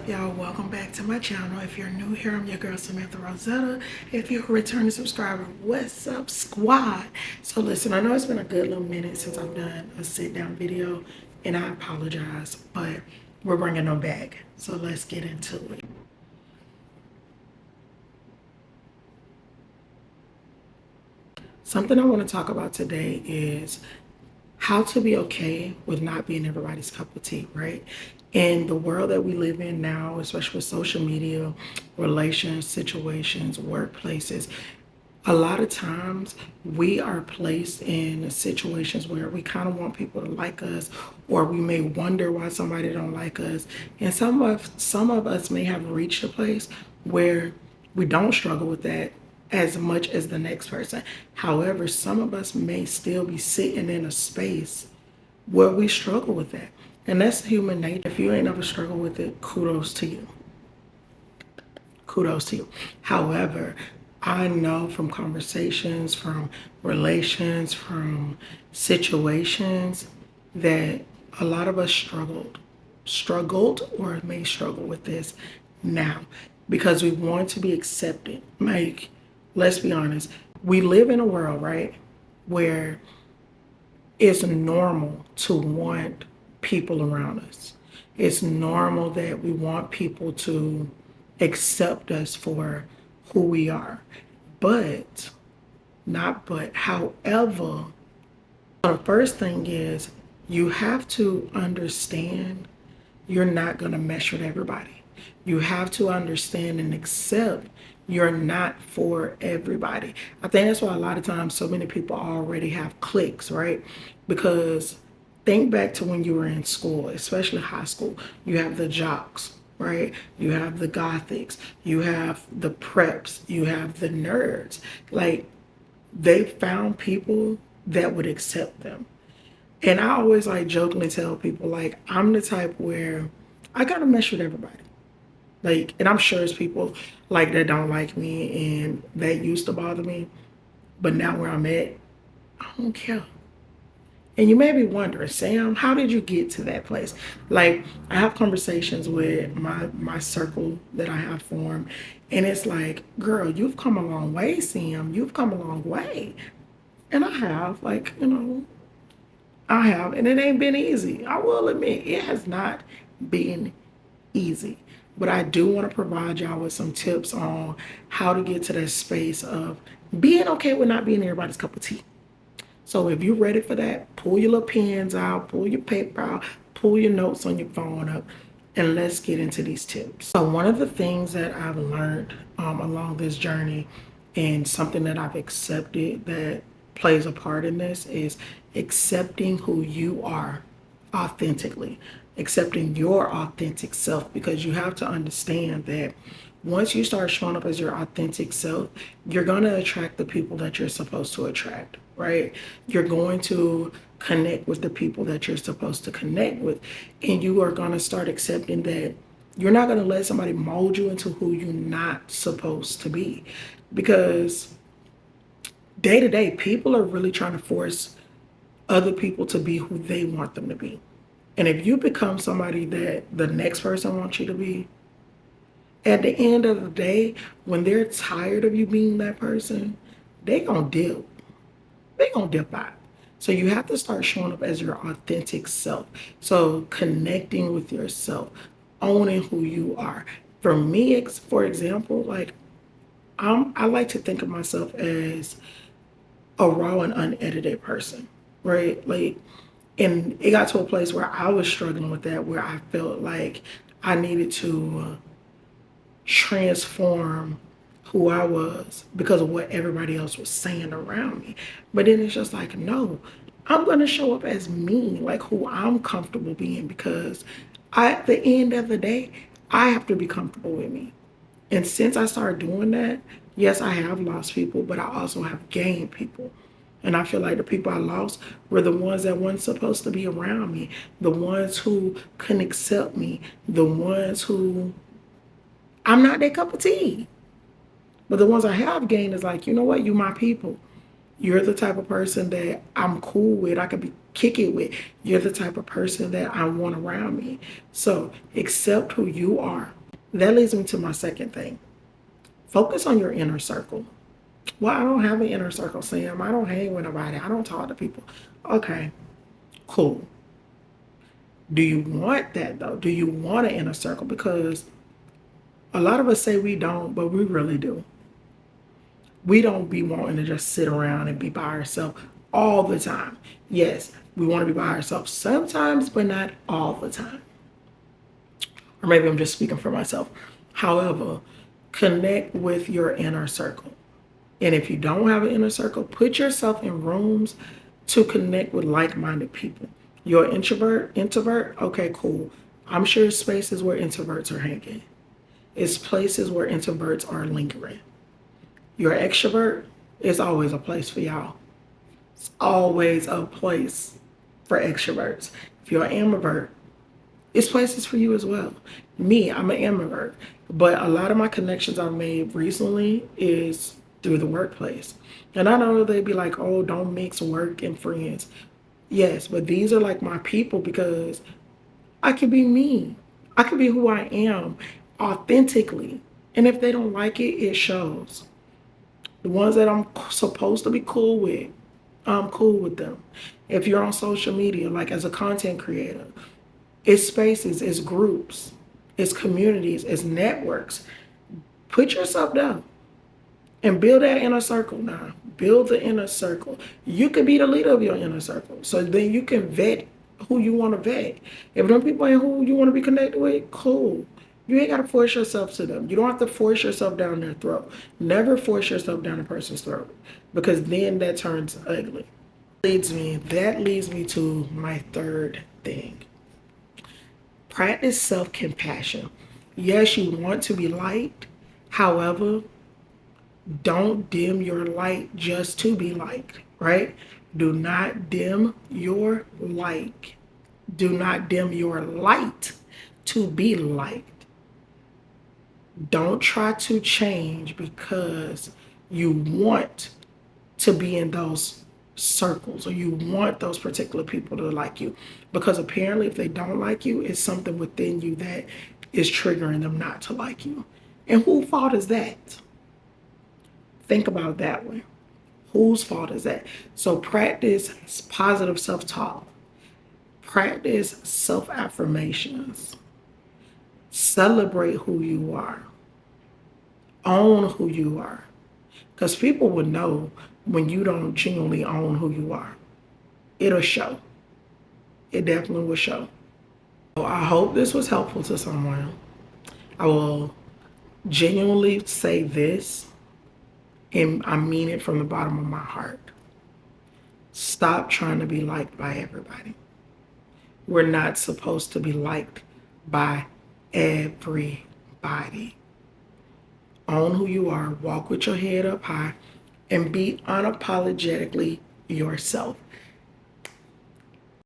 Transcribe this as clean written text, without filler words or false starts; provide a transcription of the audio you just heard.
up, y'all? Welcome back to my channel. If you're new here, I'm your girl Samantha Rosetta. If you're a returning subscriber, what's up, squad? So listen, I know it's been a good little minute since I've done a sit down video, and I apologize, but we're bringing them back. So let's get into it. Something I want to talk about today is how to be okay with not being everybody's cup of tea, right? In the world that we live in now, especially with social media, relations, situations, workplaces, a lot of times we are placed in situations where we kind of want people to like us, or we may wonder why somebody don't like us. And some of us may have reached a place where we don't struggle with that as much as the next person. However, some of us may still be sitting in a space where we struggle with that. And that's human nature. If you ain't ever struggled with it, kudos to you. Kudos to you. However, I know from conversations, from relations, from situations that a lot of us struggled or may struggle with this now because we want to be accepted. Like, let's be honest, we live in a world, right, where it's normal to want people around us. It's normal that we want people to accept us for who we are. But, not but, however, the first thing is you have to understand you're not going to mesh with everybody. You have to understand and accept you're not for everybody. I think that's why a lot of times so many people already have cliques, right? Because think back to when you were in school, especially high school. You have the jocks, right? You have the gothics, you have the preps, you have the nerds. Like, they found people that would accept them. And I always like jokingly tell people, like, I'm the type where I gotta mesh with everybody. Like, and I'm sure there's people like that don't like me and that used to bother me. But now where I'm at, I don't care. And you may be wondering, Sam, how did you get to that place? Like, I have conversations with my circle that I have formed, and it's like, girl, you've come a long way, Sam. You've come a long way. And I have, like, I have, and it ain't been easy. I will admit, it has not been easy. But I do want to provide y'all with some tips on how to get to that space of being okay with not being everybody's cup of tea. So if you're ready for that, pull your little pens out, pull your paper out, pull your notes on your phone up, and let's get into these tips. So one of the things that I've learned along this journey, and something that I've accepted that plays a part in this, is accepting who you are authentically, accepting your authentic self, because you have to understand that once you start showing up as your authentic self, you're going to attract the people that you're supposed to attract, right? You're going to connect with the people that you're supposed to connect with. And you are going to start accepting that you're not going to let somebody mold you into who you're not supposed to be. Because day to day, people are really trying to force other people to be who they want them to be. And if you become somebody that the next person wants you to be, at the end of the day, when they're tired of you being that person, they gonna dip. They gonna dip out. So you have to start showing up as your authentic self. So connecting with yourself, owning who you are. For me, for example, like, I like to think of myself as a raw and unedited person, right? Like, and it got to a place where I was struggling with that, where I felt like I needed to transform who I was because of what everybody else was saying around me. But then it's just like, no, I'm going to show up as me, like who I'm comfortable being, because at the end of the day, I have to be comfortable with me. And since I started doing that, yes, I have lost people, but I also have gained people. And I feel like the people I lost were the ones that weren't supposed to be around me, the ones who couldn't accept me, the ones who I'm not their cup of tea. But the ones I have gained is like, you know what? You my people. You're the type of person that I'm cool with. I could be kick it with. You're the type of person that I want around me. So accept who you are. That leads me to my second thing. Focus on your inner circle. Well, I don't have an inner circle, Sam. I don't hang with nobody. I don't talk to people. Okay, cool. Do you want that though? Do you want an inner circle? Because a lot of us say we don't, but we really do. We don't be wanting to just sit around and be by ourselves all the time. Yes, we want to be by ourselves sometimes, but not all the time. Or maybe I'm just speaking for myself. However, connect with your inner circle. And if you don't have an inner circle, put yourself in rooms to connect with like-minded people. You're an introvert? Okay, cool. I'm sure it's spaces where introverts are hanging. It's places where introverts are lingering. You're an extrovert? It's always a place for y'all. It's always a place for extroverts. If you're an ambivert, it's places for you as well. Me, I'm an ambivert, but a lot of my connections I've made recently is through the workplace. And I know they'd be like, oh, don't mix work and friends. Yes, but these are like my people because I can be me. I can be who I am authentically. And if they don't like it, it shows. The ones that I'm supposed to be cool with, I'm cool with them. If you're on social media, like as a content creator, it's spaces, it's groups, it's communities, it's networks. Put yourself down and build that inner circle now. Build the inner circle. You can be the leader of your inner circle. So then you can vet who you want to vet. If them people ain't who you want to be connected with, cool. You ain't got to force yourself to them. You don't have to force yourself down their throat. Never force yourself down a person's throat because then that turns ugly. That leads me to my third thing. Practice self-compassion. Yes, you want to be liked. However, don't dim your light just to be liked, right? Do not dim your light. Do not dim your light to be liked. Don't try to change because you want to be in those circles or you want those particular people to like you. Because apparently if they don't like you, it's something within you that is triggering them not to like you. And whose fault is that? Think about that one. Whose fault is that? So practice positive self-talk. Practice self-affirmations. Celebrate who you are. Own who you are. Because people would know when you don't genuinely own who you are. It'll show. It definitely will show. So I hope this was helpful to someone. I will genuinely say this, and I mean it from the bottom of my heart. Stop trying to be liked by everybody. We're not supposed to be liked by everybody. Own who you are, walk with your head up high, and be unapologetically yourself.